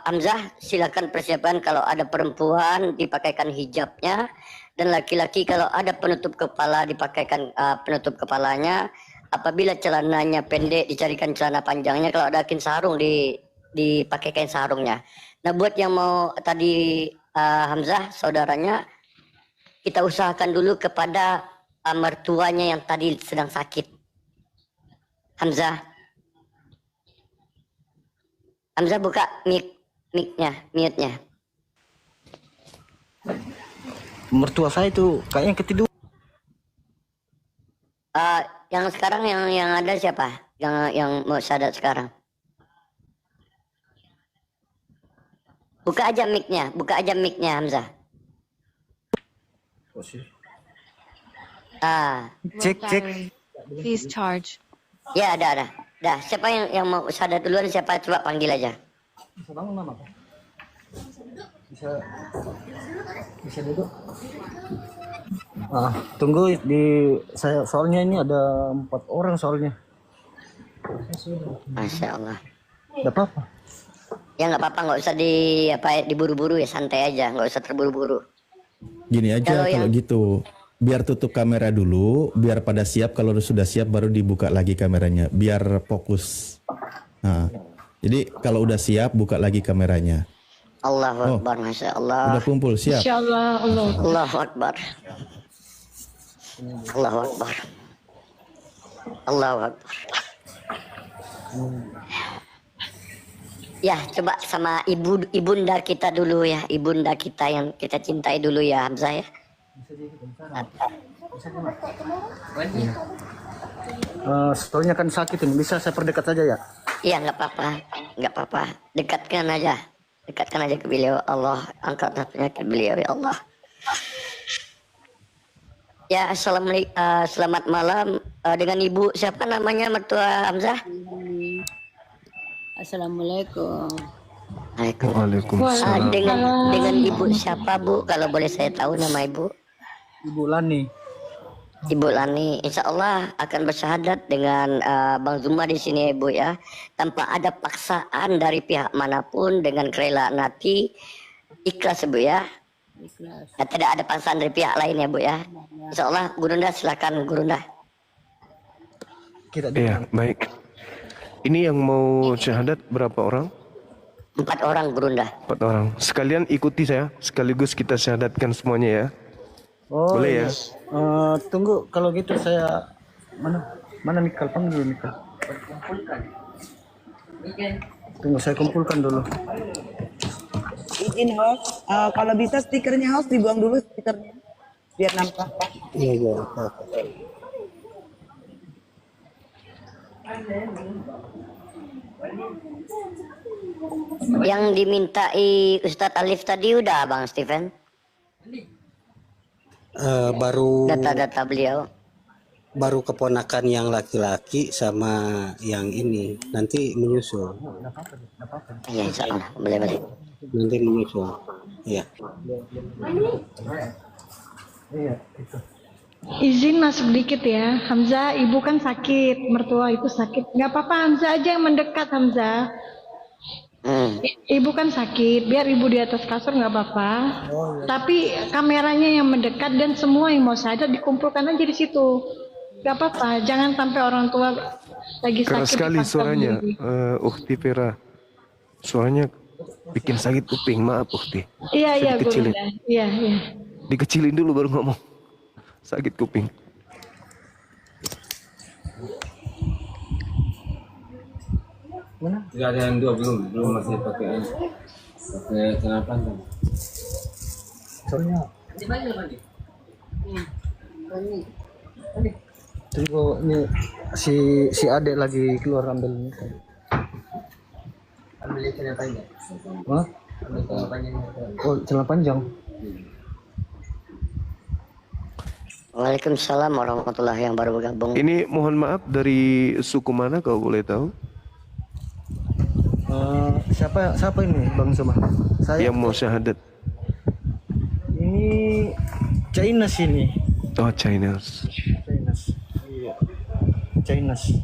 Hamzah, silakan persiapan kalau ada perempuan dipakaikan hijabnya, dan laki-laki kalau ada penutup kepala dipakaikan penutup kepalanya. Apabila celananya pendek dicarikan celana panjangnya, kalau ada kain sarung dipakai kain sarungnya. Nah, buat yang mau tadi Hamzah saudaranya, kita usahakan dulu kepada mertuanya yang tadi sedang sakit. Hamzah buka mic-nya, mute-nya. Mertua saya itu kayaknya ketiduran. Yang sekarang yang ada siapa? Yang mau sadat sekarang? Buka aja mic-nya Hamzah. Cek. Please charge. Ya, ada. Dah, siapa yang mau sadat duluan, siapa coba panggil aja. Bisa bangun mama. Bisa duduk. Tunggu saya soalnya ini ada 4 orang soalnya. Masya Allah. Enggak apa-apa. Ya nggak apa-apa, nggak usah diburu-buru ya, santai aja, nggak usah terburu-buru. Gini aja kalau gitu. Biar tutup kamera dulu, biar pada siap, kalau sudah siap baru dibuka lagi kameranya, biar fokus. Nah, jadi kalau udah siap buka lagi kameranya. Allahu Akbar, Masya Allah. Udah kumpul, siap. Masya Allah, Allahu Akbar. Allahu Akbar. Allahu Akbar. Ya, coba sama ibunda kita dulu ya, ibunda kita yang kita cintai dulu ya, Hamzah ya. Soalnya kan sakit ini, bisa saya perdekat saja ya? Iya, nggak apa-apa, dekatkan aja ke beliau. Allah angkat penyakit beliau ya Allah. Ya, selamat malam dengan ibu siapa namanya mertua Hamzah? Assalamualaikum. Waalaikumsalam. Dengan ibu siapa Bu? Kalau boleh saya tahu nama ibu? Ibu Lani. Ibu Lani, insya Allah akan bersyahadat dengan Bang Zuma di sini ya Bu ya, tanpa ada paksaan dari pihak manapun, dengan kerelaan hati, ikhlas Bu ya. Ikhlas. Ya, tidak ada paksaan dari pihak lain ya Bu ya. Insya Allah Gurunda silakan Gurunda. Iya, baik. Ini yang mau syahadat berapa orang? 4 orang Gurunda. 4 orang. Sekalian ikuti saya, sekaligus kita syahadatkan semuanya ya. Oh, boleh ya? Tunggu, kalau gitu saya mana Nikal, panggil dulu Nikal. Tunggu saya kumpulkan dulu. Izin host, kalau bisa stikernya host dibuang dulu stikernya biar nampak. Iya. Yang dimintai Ustadz Alif tadi udah Bang Steven? Baru data-data beliau. Baru keponakan yang laki-laki sama yang ini nanti menyusul. Iya insya Allah boleh. Nanti menyusul. Iya. Iya itu. Izin masuk dikit ya, Hamzah, ibu kan sakit, mertua itu sakit. Nggak apa-apa, Hamzah aja yang mendekat, Hamzah. Ibu kan sakit, biar ibu di atas kasur nggak apa-apa. Tapi kameranya yang mendekat dan semua yang mau syahadat dikumpulkan aja di situ. Nggak apa-apa, jangan sampai orang tua lagi sakit. Keras sekali dipaksa suaranya, berdiri. Ukti Vera. Suaranya bikin sakit kuping, maaf Ukti. Iya, Dikecilin. Gurunda. Iya. Dikecilin dulu baru ngomong. Sakit kuping. Mana? Tidak ada yang dua, belum masih pakai celana panjang. Soalnya tunggu ini si adek lagi keluar ambil ini. Ambil celana panjang. Hah? Ambil celana panjang. Oh, celana panjang. Waalaikumsalam warahmatullahi yang baru bergabung. Ini mohon maaf dari suku mana kalau boleh tahu? Siapa ini Bang Zuma? Saya Yang mau syahadat. ini Chinese ini. Oh, Chinese. Iya. Chinese.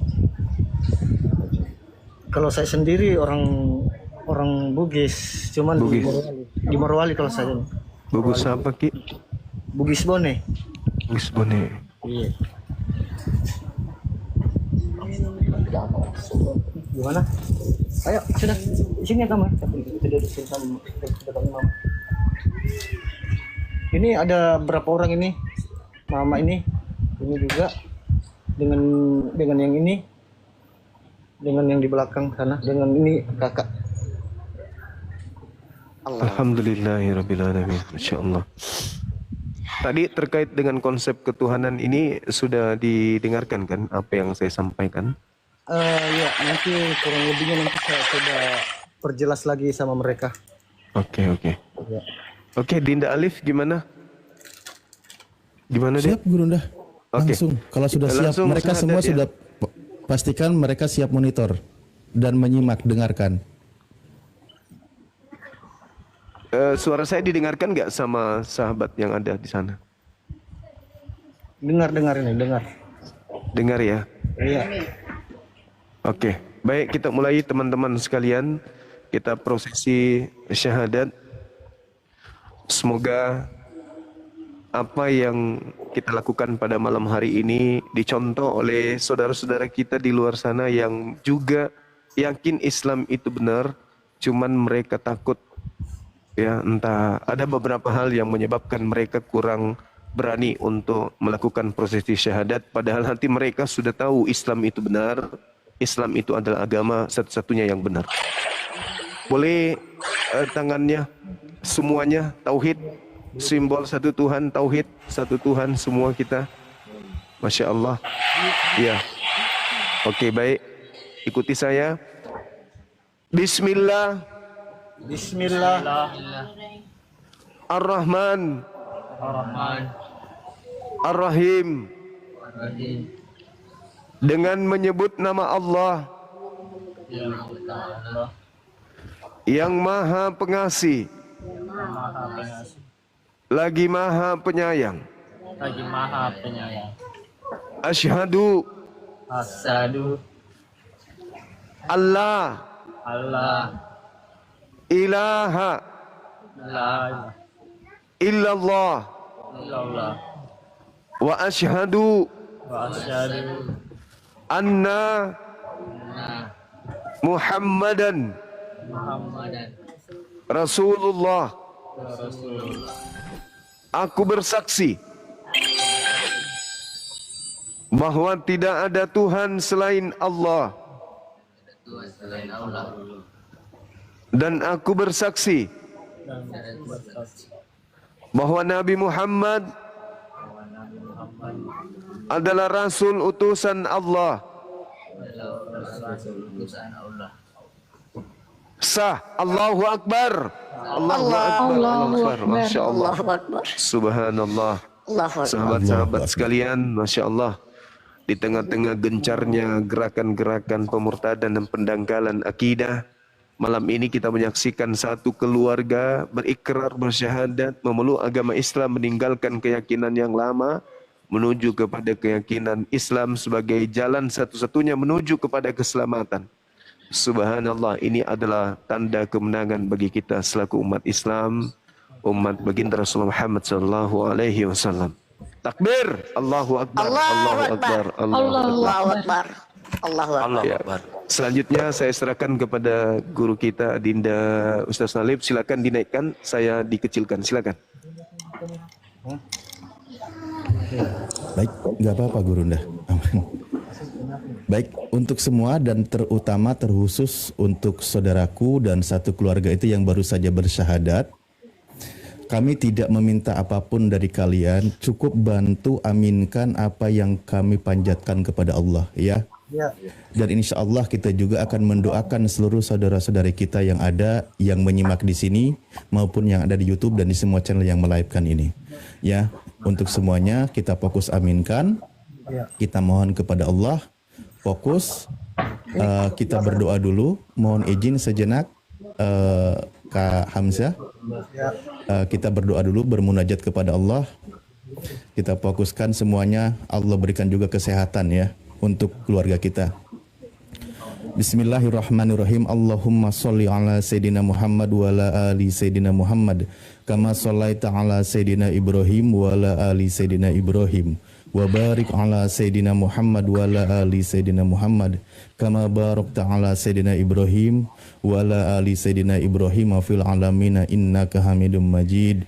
Kalau saya sendiri orang Bugis, cuman Bugis. di Morowali kalau saya. Bugis apa Ki? Bugis Bone. Bugis Bone. Iya. Gimana? Ayo, sudah sini ya kamu. Ini ada berapa orang ini? Mama ini juga dengan yang ini, dengan yang di belakang sana, dengan ini kakak. Alhamdulillahirrabbilalamin. Insyaallah. Tadi terkait dengan konsep ketuhanan ini sudah didengarkan kan apa yang saya sampaikan? Ya, nanti kurang lebihnya nanti saya coba perjelas lagi sama mereka. Oke. Ya. Oke, Dinda Alif gimana? Gimana Siap Gurunda. Oke. Langsung. Kalau sudah siap, Langsung mereka syahadat semua ya? sudah pastikan mereka siap monitor dan menyimak, dengarkan. Suara saya didengarkan nggak sama sahabat yang ada di sana? Dengar ini, dengar. Dengar ya? Iya. Oke, baik kita mulai teman-teman sekalian. Kita prosesi syahadat. Semoga apa yang kita lakukan pada malam hari ini dicontoh oleh saudara-saudara kita di luar sana yang juga yakin Islam itu benar, cuman mereka takut. Ya, entah ada beberapa hal yang menyebabkan mereka kurang berani untuk melakukan prosesi syahadat, padahal hati mereka sudah tahu Islam itu benar, Islam itu adalah agama satu-satunya yang benar. Boleh tangannya semuanya tauhid, simbol satu Tuhan, tauhid satu Tuhan semua kita. Masya Allah. Ya. Oke, baik. Ikuti saya. Bismillah. Ar-Rahman. Ar-Rahim. dengan menyebut nama Allah yang Maha Pengasih lagi Maha Penyayang. Asyhadu Allah ilaha illallah wa asyhadu anna Muhammadan Rasulullah. Aku bersaksi bahwa tidak ada Tuhan selain Allah. Dan aku bersaksi bahwa Nabi Muhammad adalah Rasul utusan Allah. Sah. Allahu Akbar. Allahu Akbar. Masya Allah. Subhanallah. Sahabat-sahabat sekalian, Masya Allah. Di tengah-tengah gencarnya gerakan-gerakan pemurtadan dan pendangkalan akidah, malam ini kita menyaksikan satu keluarga berikrar bersyahadat memeluk agama Islam, meninggalkan keyakinan yang lama menuju kepada keyakinan Islam sebagai jalan satu-satunya menuju kepada keselamatan. Subhanallah, ini adalah tanda kemenangan bagi kita selaku umat Islam, umat baginda Rasulullah Muhammad sallallahu alaihi wasallam. Takbir, Allahu Akbar, Allahu Akbar, Allahu Akbar, Allahu Akbar. Selanjutnya saya serahkan kepada guru kita Dinda Ustaz Nalib. Silakan dinaikkan, saya dikecilkan. Silakan. Baik, nggak apa-apa Guru Nda. Aman. Baik, untuk semua dan terutama terkhusus untuk saudaraku dan satu keluarga itu yang baru saja bersyahadat, kami tidak meminta apapun dari kalian, cukup bantu aminkan apa yang kami panjatkan kepada Allah, ya. Dan insya Allah kita juga akan mendoakan seluruh saudara-saudari kita yang ada, yang menyimak di sini maupun yang ada di YouTube dan di semua channel yang melive-kan ini. Ya, untuk semuanya kita fokus aminkan. Kita mohon kepada Allah, fokus. Kita berdoa dulu. Mohon izin sejenak, Kak Hamzah. Kita berdoa dulu, bermunajat kepada Allah. Kita fokuskan semuanya. Allah berikan juga kesehatan ya untuk keluarga kita. Bismillahirrahmanirrahim. Allahumma sholli ala Sayyidina Muhammad wa ala ali Sayyidina Muhammad kama shallaita ala Sayyidina Ibrahim wa ala ali Sayyidina Ibrahim wa barik ala Sayyidina Muhammad wa ala ali Sayyidina Muhammad kama barakta ala Sayyidina Ibrahim wa ala ali Sayyidina Ibrahim fil alamin innaka Hamidum Majid.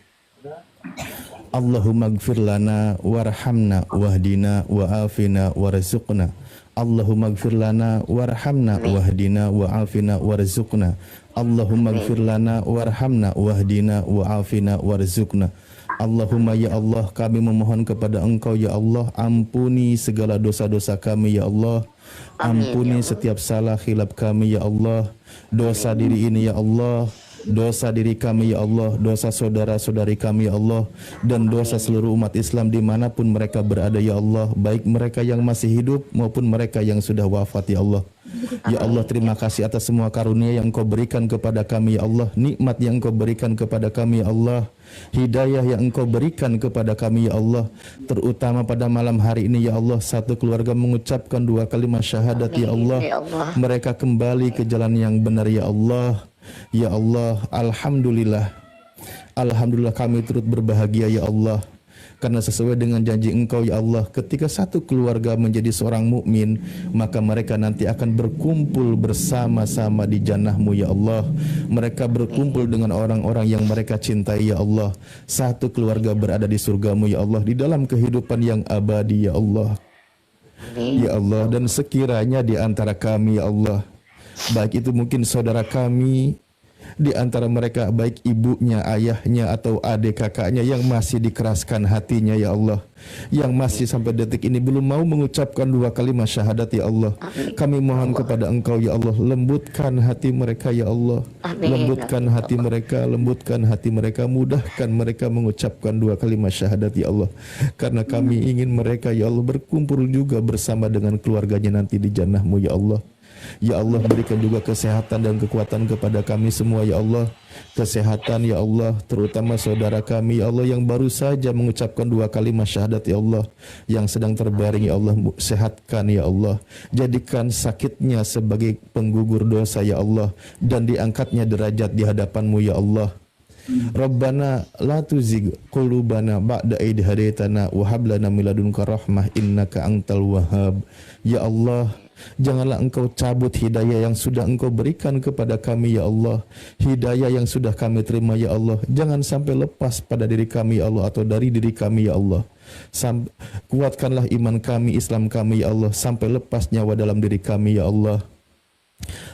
Allahumma gfir lana warhamna wahdina wa'afina warzuqna. Allahumma gfir lana warhamna wahdina wa'afina warzuqna. Allahumma gfir lana warhamna wahdina wa'afina warzuqna. Allahumma ya Allah, kami memohon kepada Engkau ya Allah, ampuni segala dosa-dosa kami ya Allah. Ampuni setiap salah khilaf kami ya Allah. Dosa diri ini ya Allah, dosa diri kami ya Allah, dosa saudara-saudari kami ya Allah, dan dosa seluruh umat Islam dimanapun mereka berada ya Allah, baik mereka yang masih hidup maupun mereka yang sudah wafat ya Allah. Ya Allah, terima kasih atas semua karunia yang Kau berikan kepada kami ya Allah, nikmat yang Kau berikan kepada kami ya Allah, hidayah yang Engkau berikan kepada kami ya Allah. Terutama pada malam hari ini ya Allah, satu keluarga mengucapkan 2 kalimat syahadat ya Allah. Mereka kembali ke jalan yang benar ya Allah. Ya Allah, Alhamdulillah. Alhamdulillah kami turut berbahagia ya Allah, karena sesuai dengan janji Engkau ya Allah, ketika satu keluarga menjadi seorang mukmin, maka mereka nanti akan berkumpul bersama-sama di jannah-Mu ya Allah. Mereka berkumpul dengan orang-orang yang mereka cintai ya Allah. Satu keluarga berada di surga-Mu ya Allah, di dalam kehidupan yang abadi ya Allah. Ya Allah, dan sekiranya di antara kami ya Allah, baik itu mungkin saudara kami di antara mereka baik ibunya, ayahnya atau adik kakaknya yang masih dikeraskan hatinya ya Allah, yang masih sampai detik ini belum mau mengucapkan 2 kalimat syahadat ya Allah. Kami mohon kepada Engkau ya Allah, lembutkan hati mereka ya Allah. Lembutkan hati mereka, lembutkan hati mereka, mudahkan mereka mengucapkan 2 kalimat syahadat ya Allah. Karena kami ingin mereka ya Allah berkumpul juga bersama dengan keluarganya nanti di jannah-Mu ya Allah. Ya Allah, berikan juga kesehatan dan kekuatan kepada kami semua ya Allah. Kesehatan ya Allah, terutama saudara kami ya Allah yang baru saja mengucapkan 2 kalimat syahadat ya Allah, yang sedang terbaring ya Allah, sehatkan ya Allah. Jadikan sakitnya sebagai penggugur dosa ya Allah, dan diangkatnya derajat di hadapan-Mu ya Allah. Rabbana la tuzigh qulubana ba'da idh hadaitana wa hab lana min ladunka rahmah innaka antal wahhab. Ya Allah, janganlah Engkau cabut hidayah yang sudah Engkau berikan kepada kami ya Allah. Hidayah yang sudah kami terima ya Allah, jangan sampai lepas pada diri kami ya Allah, atau dari diri kami ya Allah. Kuatkanlah iman kami, Islam kami ya Allah, sampai lepas nyawa dalam diri kami ya Allah.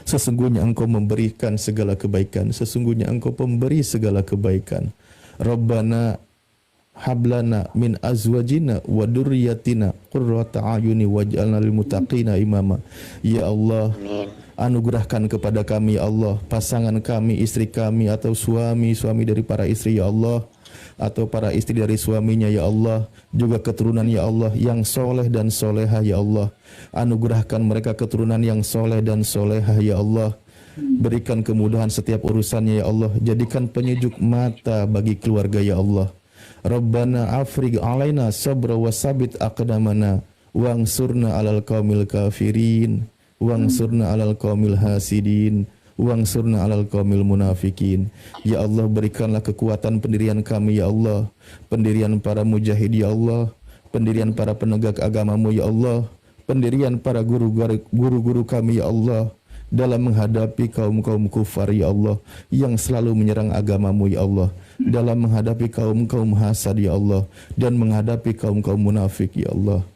Sesungguhnya Engkau memberikan segala kebaikan, sesungguhnya Engkau pemberi segala kebaikan. Rabbana hablana min azwajina wa durriyatina qurrata ayuni waj'alna lil muttaqina imama. Ya Allah, anugerahkan kepada kami ya Allah, pasangan kami, istri kami atau suami dari para istri ya Allah, atau para istri dari suaminya ya Allah, juga keturunan ya Allah yang soleh dan solehah ya Allah. Anugerahkan mereka keturunan yang soleh dan solehah ya Allah. Berikan kemudahan setiap urusannya ya Allah. Jadikan penyejuk mata bagi keluarga ya Allah. Rabbana afrigh alaina sabra wa sabit aqdamana wangsurna alal qaumil kafirin wangsurna alal qaumil hasidin wangsurna alal qaumil munafikin. Ya Allah, berikanlah kekuatan pendirian kami ya Allah, pendirian para mujahid ya Allah, pendirian para penegak agama-Mu ya Allah, pendirian para guru-guru kami ya Allah, dalam menghadapi kaum-kaum kufar ya Allah yang selalu menyerang agama-Mu ya Allah, dalam menghadapi kaum-kaum hasad ya Allah, dan menghadapi kaum-kaum munafik ya Allah.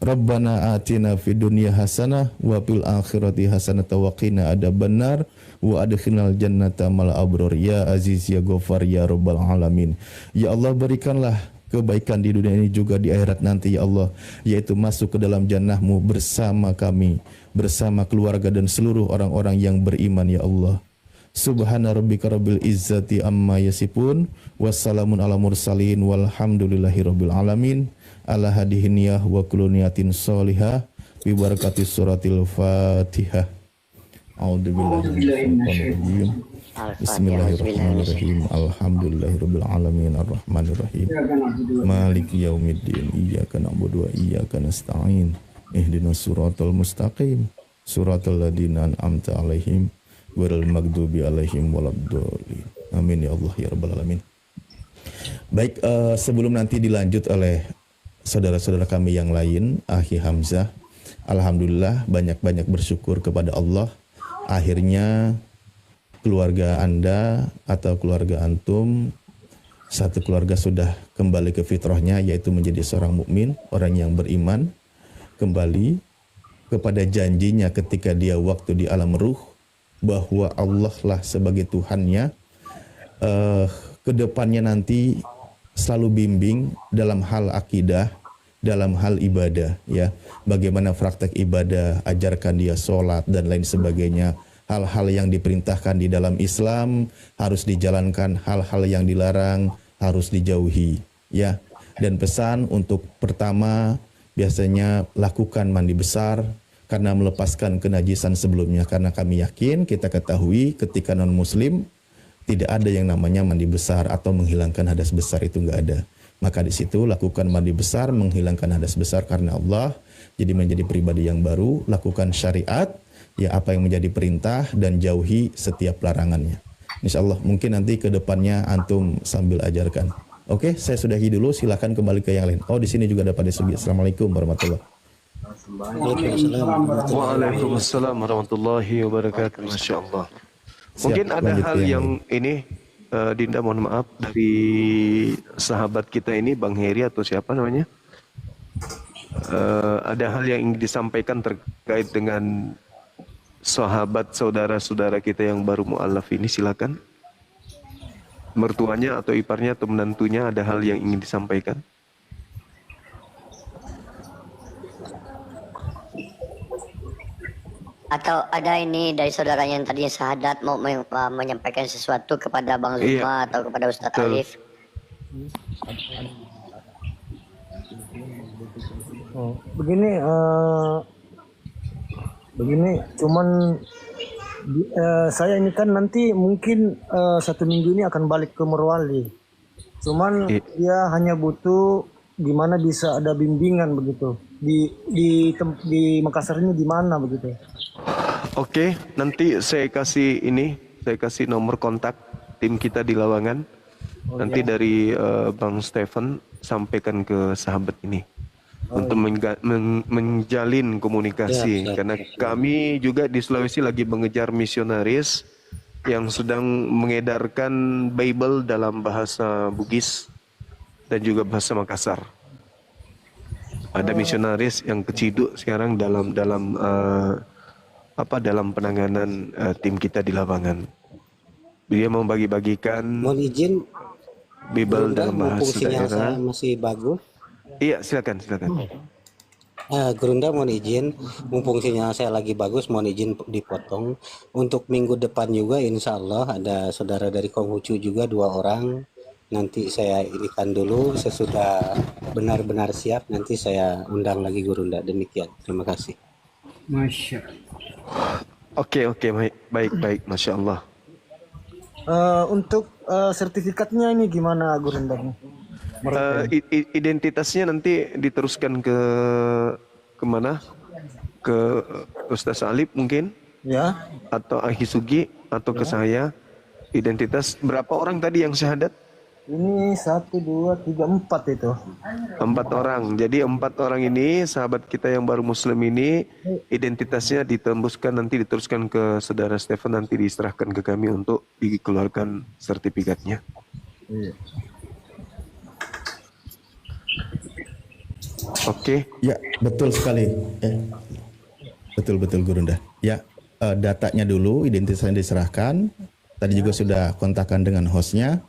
Rabbana atina fid dunya hasanah wa fil akhirati hasanah wa qina adzabannar wa adkhilnal jannata mal abror ya aziz ya ghafar ya rabbal alamin. Ya Allah, berikanlah kebaikan di dunia ini juga di akhirat nanti ya Allah, yaitu masuk ke dalam jannah-Mu bersama kami, bersama keluarga dan seluruh orang-orang yang beriman ya Allah. Subhana rabbika rabbil izzati amma yasifun, wassalamun ala mursalin, walhamdulillahi rabbil alamin. Ala hadihiniyah wa kuluniyatin solihah bi barakati suratil Fatihah. A'udzubillahi Bismillahirrahmanirrahim. Alhamdulillahirabbil alamin arrahmanirrahim. Maliki yaumiddin. Iyyaka na'budu wa iyyaka nasta'in. Ihdinas siratal mustaqim. Siratal ladzina an'amta 'alaihim ghairil maghdubi 'alaihim waladdallin. Amin ya Allah ya rabbal alamin. Baik, sebelum nanti dilanjut oleh saudara-saudara kami yang lain, Akhi Hamzah, alhamdulillah banyak-banyak bersyukur kepada Allah. Akhirnya keluarga Anda atau keluarga antum, satu keluarga sudah kembali ke fitrahnya, yaitu menjadi seorang mukmin, orang yang beriman, kembali kepada janjinya ketika dia waktu di alam ruh, bahwa Allah lah sebagai Tuhannya. Kedepannya nanti selalu bimbing dalam hal akidah, dalam hal ibadah ya. Bagaimana praktek ibadah, ajarkan dia sholat dan lain sebagainya. Hal-hal yang diperintahkan di dalam Islam harus dijalankan, hal-hal yang dilarang harus dijauhi ya. Dan pesan untuk pertama, biasanya lakukan mandi besar karena melepaskan kenajisan sebelumnya. Karena kami yakin, kita ketahui ketika non muslim tidak ada yang namanya mandi besar atau menghilangkan hadas besar, itu nggak ada. Maka di situ lakukan mandi besar, menghilangkan hadas besar karena Allah. Jadi menjadi pribadi yang baru, lakukan syariat, ya apa yang menjadi perintah dan jauhi setiap larangannya. Insya Allah mungkin nanti ke depannya antum sambil ajarkan. Oke, saya sudahi dulu, silakan kembali ke yang lain. Oh, di sini juga ada Pak Sugi. Assalamualaikum warahmatullahi wabarakatuh. Waalaikumsalam warahmatullahi wabarakatuh. Masya Allah. Mungkin ada hal yang ini, Dinda mohon maaf, dari sahabat kita ini, Bang Heri atau siapa namanya, ada hal yang ingin disampaikan terkait dengan sahabat saudara-saudara kita yang baru mu'alaf ini, silakan. Mertuanya atau iparnya atau menantunya ada hal yang ingin disampaikan. Atau ada ini dari saudaranya yang tadinya syahadat mau menyampaikan sesuatu kepada Bang Zuma atau kepada Ustadz Alif. Begini, cuman saya ini kan nanti mungkin 1 minggu ini akan balik ke Morowali. Cuman dia hanya butuh gimana bisa ada bimbingan begitu di Makassar ini di mana begitu. Oke, nanti saya kasih nomor kontak tim kita di Lawangan. Nanti dari Bang Stephen sampaikan ke sahabat ini untuk menjalin komunikasi. Siap. Karena kami juga di Sulawesi lagi mengejar misionaris yang sedang mengedarkan Bible dalam bahasa Bugis dan juga bahasa Makassar. Ada misionaris yang keciduk sekarang dalam penanganan tim kita di Lawangan. Dia mau bagi-bagikan Mohon izin Bible dalam bahasa sinyal daerah. saya masih bagus. Iya, silakan. Gurunda mohon izin, mumpung sinyal saya lagi bagus, mohon izin dipotong. Untuk minggu depan juga insya Allah ada saudara dari Konghucu juga 2 orang. Nanti saya irikan dulu, sesudah benar-benar siap nanti saya undang lagi Gurunda. Demikian, terima kasih. Masya. Oke, baik, Masya Allah. Untuk sertifikatnya ini gimana Gurunda? Identitasnya nanti diteruskan ke mana? Ke Ustaz Alif mungkin? Ya. Atau Ahisugi atau ke saya. Identitas berapa orang tadi yang syahadat? Ini 1, 2, 3, 4 itu. 4 orang. Jadi 4 orang ini sahabat kita yang baru Muslim ini identitasnya ditembuskan, nanti diteruskan ke saudara Stephen, nanti diserahkan ke kami untuk dikeluarkan sertifikatnya. Iya. Oke. Ya, betul sekali. Betul Gurunda. Ya, datanya dulu, identitasnya diserahkan. Tadi juga sudah kontakkan dengan hostnya.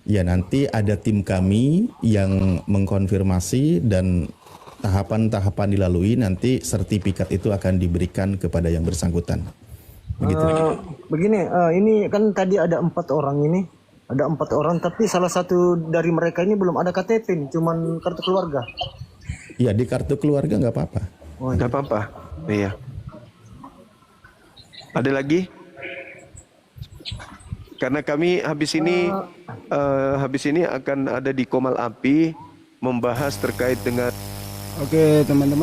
Ya, nanti ada tim kami yang mengkonfirmasi dan tahapan-tahapan dilalui, nanti sertifikat itu akan diberikan kepada yang bersangkutan. Begitu. Begini, ini kan tadi ada 4 orang ini. Ada 4 orang, tapi salah satu dari mereka ini belum ada KTP, cuman kartu keluarga. Iya, di kartu keluarga nggak apa-apa. Nggak apa-apa. Iya. Ada lagi? Karena kami habis ini akan ada di Komal Api membahas terkait dengan Oke, teman-teman.